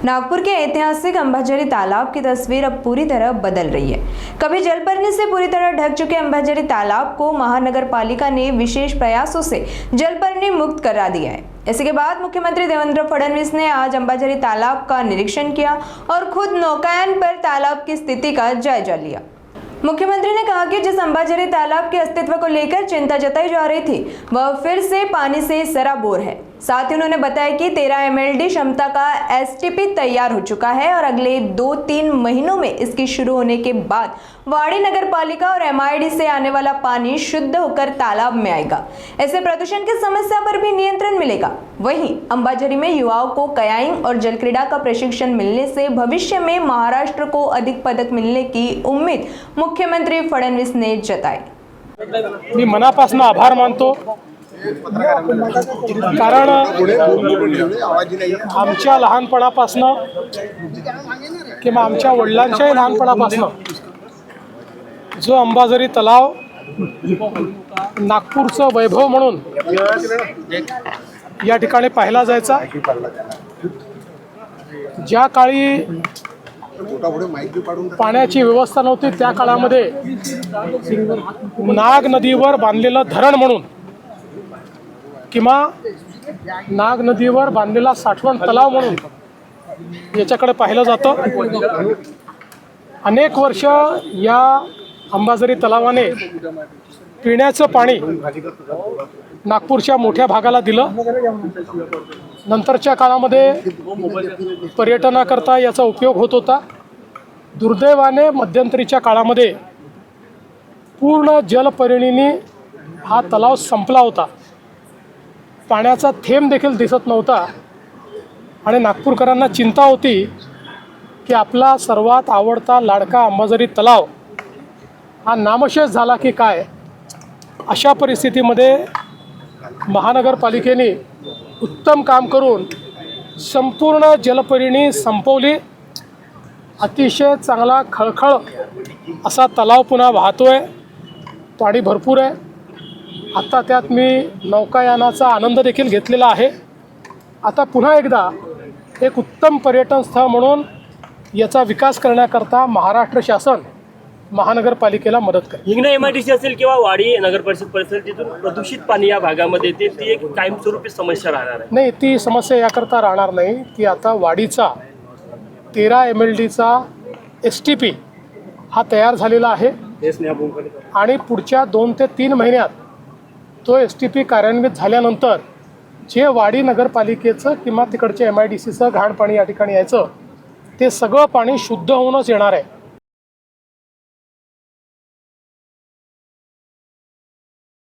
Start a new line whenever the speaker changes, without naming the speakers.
नागपुर के ऐतिहासिक अंबाझरी तालाब की तस्वीर अब पूरी तरह बदल रही है। कभी जलपर्णी से पूरी तरह ढक चुके अंबाझरी तालाब को महानगर पालिका ने विशेष प्रयासों से जलपर्णी मुक्त करा दिया है। इसी के बाद मुख्यमंत्री देवेंद्र फडणवीस ने आज अंबाझरी तालाब का निरीक्षण किया और खुद नौकायन पर तालाब की स्थिति का जायजा लिया। मुख्यमंत्री ने कहा कि जिस अंबाझरी तालाब के अस्तित्व को लेकर चिंता जताई जा रही थी वह फिर से पानी से सराबोर है। साथ ही उन्होंने बताया कि 13 MLD क्षमता का STP तैयार हो चुका है और अगले 2-3 महीनों में इसकी शुरू होने के बाद वाड़ी नगर पालिका और MID से आने वाला पानी शुद्ध होकर तालाब में आएगा। ऐसे प्रदूषण की समस्या पर भी नियंत्रण मिलेगा। वहीं अंबाझरी में युवाओं को कयाइंग और जल क्रीड़ा का प्रशिक्षण मिलने से भविष्य में महाराष्ट्र को अधिक पदक मिलने की उम्मीद मुख्यमंत्री फडणवीस ने जताई।
मी मनापासून आभार मानतो, कारण आमच्या लहानपणापासून किंवा आमच्या वडिलांच्याही लहानपणापासून जो अंबाझरी तलाव नागपूरचं वैभव म्हणून या ठिकाणी पाहिला जायचा। ज्या काळी पाण्याची व्यवस्था नव्हती त्या काळामध्ये नाग नदीवर बांधलेलं धरण म्हणून किंवा नाग नदीवर बांधलेला साठवण तलाव म्हणून याच्याकडे पाहिलं जातं। अनेक वर्ष या अंबाझरी तलावाने पिण्याचं पाणी नागपूरच्या मोठ्या भागाला दिलं। नंतरच्या काळामध्ये पर्यटनाकरता याचा उपयोग होत होता। दुर्दैवाने मध्यंतरीच्या काळामध्ये पूर्ण जलपर्णीने हा तलाव संपला होता। पाण्याचा थेंब देखील दिसत नव्हता आणि नागपूरकरांना चिंता होती की आपला सर्वात आवडता लाडका अंबाझरी तलाव हा नामशेष झाला की काय। अशा परिस्थितीमध्ये महानगरपालिकेने उत्तम काम करून संपूर्ण जलपर्णी संपवली। अतिशय चांगला खळखळ असा तलाव पुन्हा वाहतोय, पाणी भरपूर आहे। आता त्यात मी नौकायानाचा आनंद देखील घेतलेला आहे। आता पुन्हा एकदा एक उत्तम पर्यटन स्थळ म्हणून याचा विकास करण्याकरता महाराष्ट्र शासन महानगरपालिकेला मदत करेल।
हिंगणा MIDC असेल किंवा वाडी नगर परिषद परिसर तिथून प्रदूषित पाणी या भागामध्ये येते, ती एक कायमस्वरूपी समस्या राहणार आहे।
नाही, ती समस्या याकरता राहणार नाही की आता वाडीचा 13 MLDचा STP हा तयार झालेला आहे आणि पुढच्या 2 ते 3 महिन्यात तो STP कार्यान्वित झाल्यानंतर जे वाडी नगरपालिकेचं किंवा तिकडचे MIDCचं घाण पाणी या ठिकाणी यायचं ते सगळं पाणी शुद्ध होऊनच येणार आहे।